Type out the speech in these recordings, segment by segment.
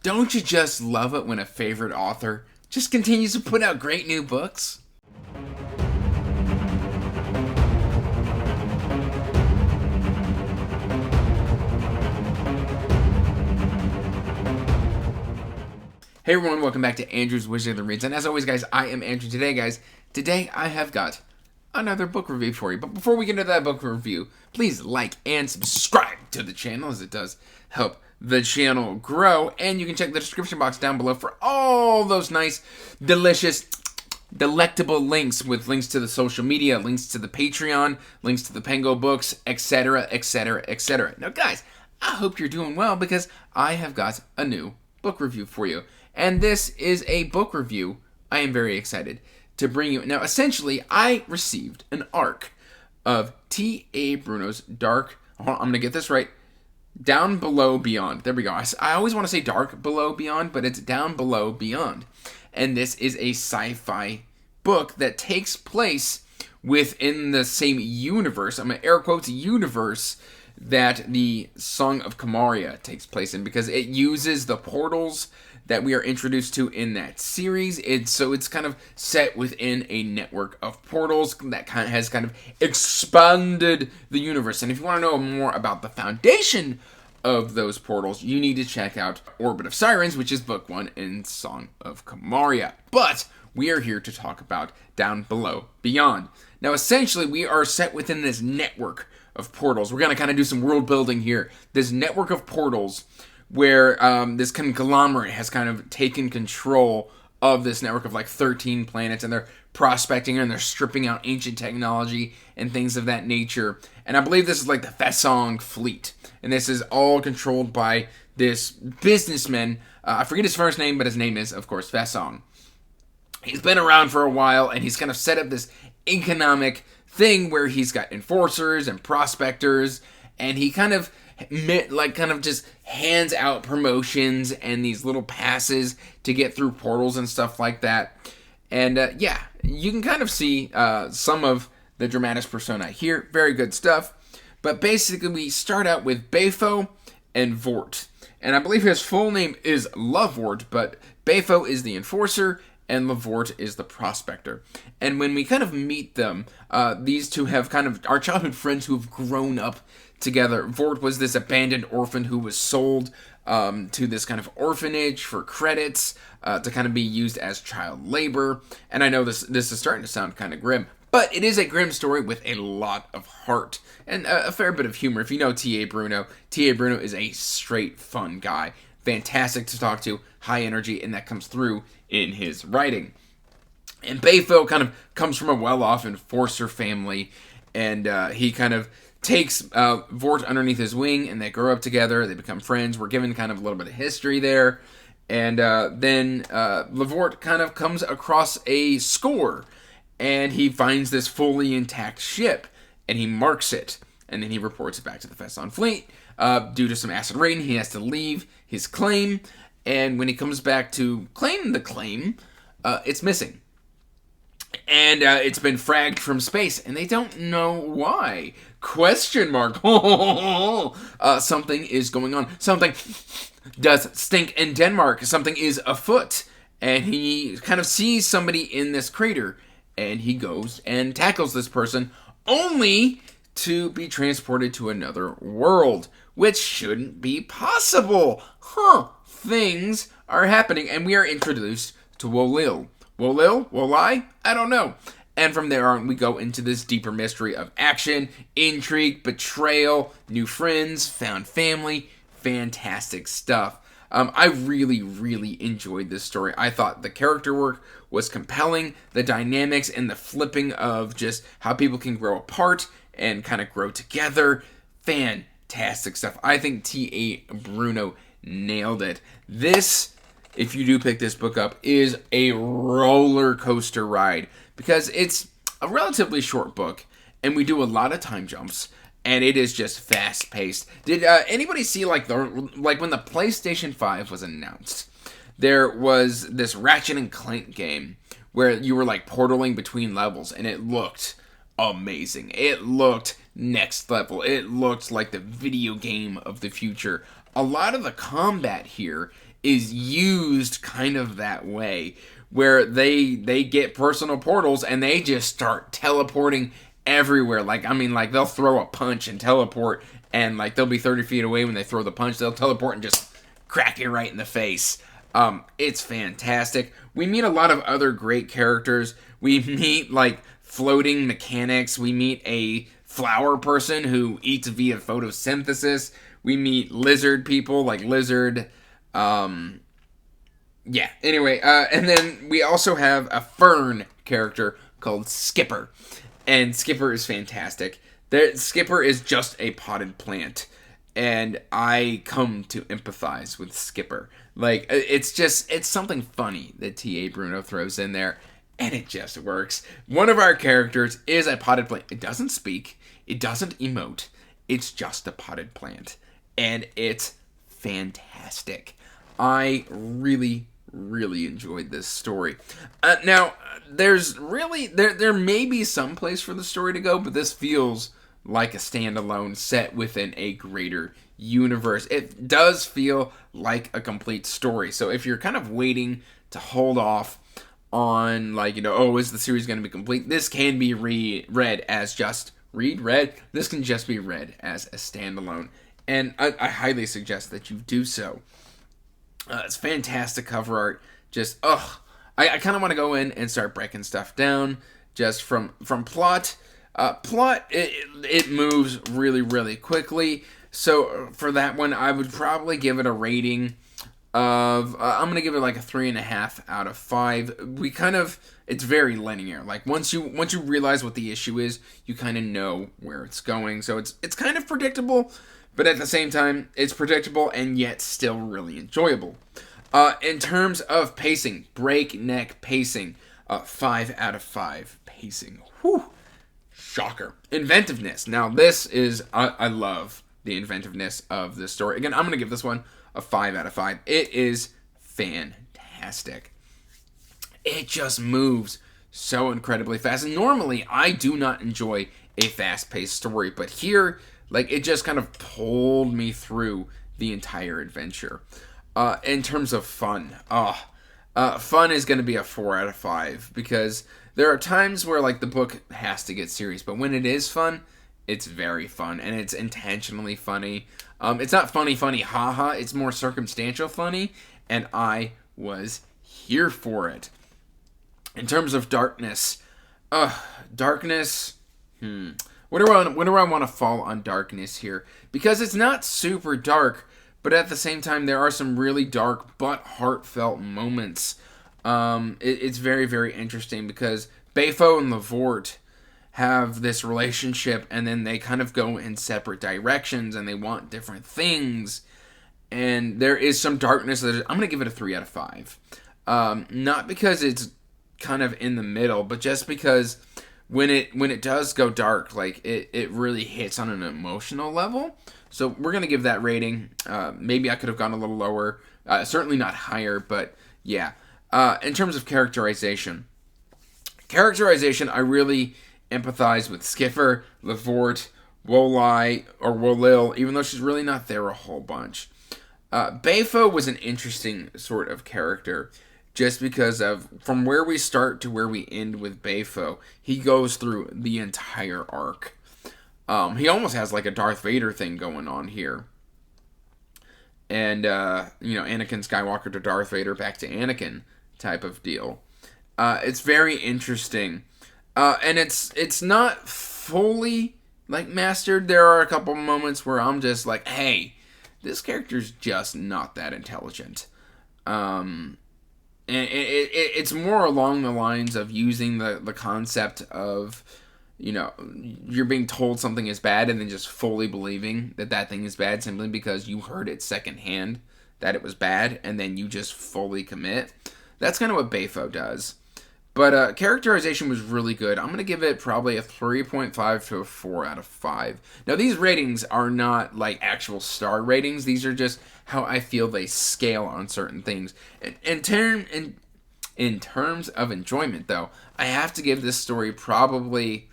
Don't you just love it when a favorite author just continues to put out great new books? Hey everyone, welcome back to Andrew's Wizard of the Reads. And as always, guys, I am Andrew. Today I have got another book review for you. But before we get into that book review, please like and subscribe to the channel, as it does help the channel grow. And you can check the description box down below for all those nice, delicious, delectable links, with links to the social media, links to the Patreon, links to the Pango books, etc., etc., etc. Now, guys, I hope you're doing well, because I have got a new book review for you. And this is a book review I am very excited to bring you. Now, essentially, I received an arc of T.A. Bruno's Dark, I'm going to get this right, Down Below Beyond. There we go. I always want to say Dark Below Beyond, but it's Down Below Beyond. And this is a sci-fi book that takes place within the same universe, I'm going to air quotes, universe, that the Song of Kamaria takes place in, because it uses the portals that we are introduced to in that series. It's kind of set within a network of portals that has kind of expanded the universe. And if you want to know more about the foundation of those portals, you need to check out Orbit of Sirens, which is book 1 in Song of Kamaria. But we are here to talk about Down Below Beyond. Now, essentially, we are set within this network of portals. We're going to kind of do some world building here. This network of portals where this conglomerate has kind of taken control of this network of like 13 planets, and they're prospecting and they're stripping out ancient technology and things of that nature. And I believe this is like the Fesong fleet. And this is all controlled by this businessman. I forget his first name, but his name is, of course, Fesong. He's been around for a while, and he's kind of set up this economic thing where he's got enforcers and prospectors, and he kind of just hands out promotions and these little passes to get through portals and stuff like that. And yeah, you can kind of see some of the dramatis personae here. Very good stuff. But basically, we start out with Befo and Vort. And I believe his full name is Lovort, but Befo is the enforcer and Lavort is the prospector. And when we kind of meet them, these two have kind of our childhood friends who have grown up together. Vort was this abandoned orphan who was sold to this kind of orphanage for credits to kind of be used as child labor. And I know this is starting to sound kind of grim, but it is a grim story with a lot of heart and a fair bit of humor. If you know T.A. Bruno is a straight fun guy. Fantastic to talk to, high energy, and that comes through in his writing. And Befo kind of comes from a well-off enforcer family, and he kind of takes Vort underneath his wing, and they grow up together, they become friends. We're given kind of a little bit of history there. And then Lavort kind of comes across a score, and he finds this fully intact ship, and he marks it, and then he reports it back to the Fesson fleet. Due to some acid rain, he has to leave his claim, and when he comes back to claim the claim, it's missing. And it's been fragged from space, and they don't know why. Question mark. Something is going on. Something does stink in Denmark. Something is afoot. And he kind of sees somebody in this crater, and he goes and tackles this person, only to be transported to another world, which shouldn't be possible. Things are happening, and we are introduced to Wolil. Wolai? I don't know. And from there on, we go into this deeper mystery of action, intrigue, betrayal, new friends, found family. Fantastic stuff. I really, really enjoyed this story. I thought the character work was compelling, the dynamics and the flipping of just how people can grow apart and kind of grow together. Fantastic stuff. I think T.A. Bruno nailed it. This, if you do pick this book up, is a roller coaster ride, because it's a relatively short book, and we do a lot of time jumps, and it is just fast paced. Did anybody see like when the PlayStation 5 was announced, there was this Ratchet and Clank game where you were like portaling between levels, and it looked amazing. It looked next level. It looked like the video game of the future. A lot of the combat here is used kind of that way, where they get personal portals and they just start teleporting everywhere. Like, I mean, like, they'll throw a punch and teleport, and like they'll be 30 feet away when they throw the punch. They'll teleport and just crack you right in the face. It's fantastic. We meet a lot of other great characters. We meet like floating mechanics. We meet a flower person who eats via photosynthesis. We meet lizard people like Lizard. Yeah, anyway, and then we also have a fern character called Skipper. And Skipper is fantastic. Skipper is just a potted plant. And I come to empathize with Skipper. Like, it's something funny that T.A. Bruno throws in there. And it just works. One of our characters is a potted plant. It doesn't speak. It doesn't emote. It's just a potted plant. And it's fantastic. I really, really enjoyed this story. Now, there's really, there may be some place for the story to go, but this feels like a standalone set within a greater universe. It does feel like a complete story. So if you're kind of waiting to hold off on, like, you know, oh, is the series going to be complete? This can be read as just, this can just be read as a standalone. And I highly suggest that you do so. It's fantastic cover art. Just, I kind of want to go in and start breaking stuff down. Just from plot. It moves really, really quickly. So for that one, I would probably give it a rating of, I'm going to give it like a 3.5 out of 5. It's very linear. Like once you realize what the issue is, you kind of know where it's going. So it's kind of predictable, but at the same time, it's predictable and yet still really enjoyable. In terms of pacing, breakneck pacing, 5 out of 5 pacing. Whew. Shocker. Inventiveness. Now this is, I love the inventiveness of this story. Again, I'm going to give this one a 5 out of 5. It is fantastic. It just moves so incredibly fast. And normally, I do not enjoy a fast-paced story, but here, like, it just kind of pulled me through the entire adventure. In terms of fun, fun is going to be a 4 out of 5, because there are times where, like, the book has to get serious, but when it is fun, it's very fun, and it's intentionally funny. It's not funny, haha, it's more circumstantial funny, and I was here for it. In terms of darkness, darkness, Where do I want to fall on darkness here? Because it's not super dark, but at the same time, there are some really dark but heartfelt moments. It's very, very interesting because Bafo and Lavort have this relationship, and then they kind of go in separate directions, and they want different things. And there is some darkness. I'm going to give it a 3 out of 5. Not because it's kind of in the middle, but just because when it does go dark, like it really hits on an emotional level. So we're going to give that rating. Maybe I could have gone a little lower. Certainly not higher, but yeah. In terms of characterization, I really empathize with Skipper, Lavort, Wolil, even though she's really not there a whole bunch. Bafo was an interesting sort of character, just because of from where we start to where we end with Bafo. He goes through the entire arc. He almost has like a Darth Vader thing going on here. And, Anakin Skywalker to Darth Vader back to Anakin type of deal. It's very interesting. And it's not fully, like, mastered. There are a couple moments where I'm just like, hey, this character's just not that intelligent. And it's more along the lines of using the concept of, you're being told something is bad and then just fully believing that thing is bad simply because you heard it secondhand that it was bad, and then you just fully commit. That's kind of what Bafo does. But characterization was really good. I'm going to give it probably a 3.5 to a 4 out of 5. Now, these ratings are not like actual star ratings. These are just how I feel they scale on certain things. In terms of enjoyment, though, I have to give this story probably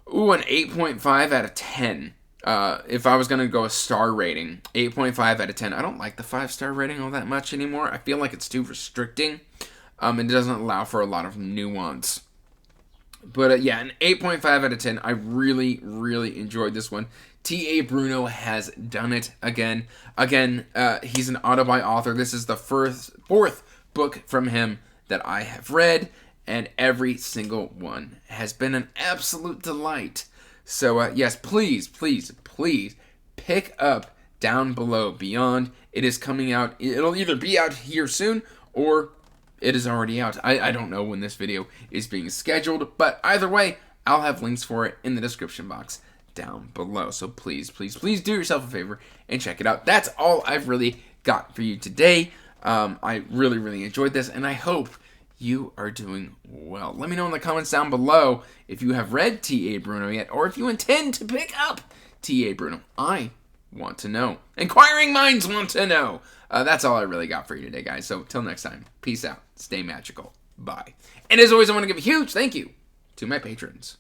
an 8.5 out of 10. if I was going to go a star rating, 8.5 out of 10. I don't like the 5-star rating all that much anymore. I feel like it's too restricting. It doesn't allow for a lot of nuance. But yeah, an 8.5 out of 10. I really, really enjoyed this one. T.A. Bruno has done it again. He's an autobi author. This is the fourth book from him that I have read, and every single one has been an absolute delight. So yes, please pick up Down Below Beyond. It is coming out. It'll either be out here soon or it is already out. I don't know when this video is being scheduled, but either way, I'll have links for it in the description box down below. So please do yourself a favor and check it out. That's all I've really got for you today. I really enjoyed this, and I hope you are doing well. Let me know in the comments down below if you have read T.A. Bruno yet, or if you intend to pick up T.A. Bruno. I want to know. Inquiring minds want to know. That's all I really got for you today, guys. So till next time, peace out. Stay magical. Bye. And as always, I want to give a huge thank you to my patrons.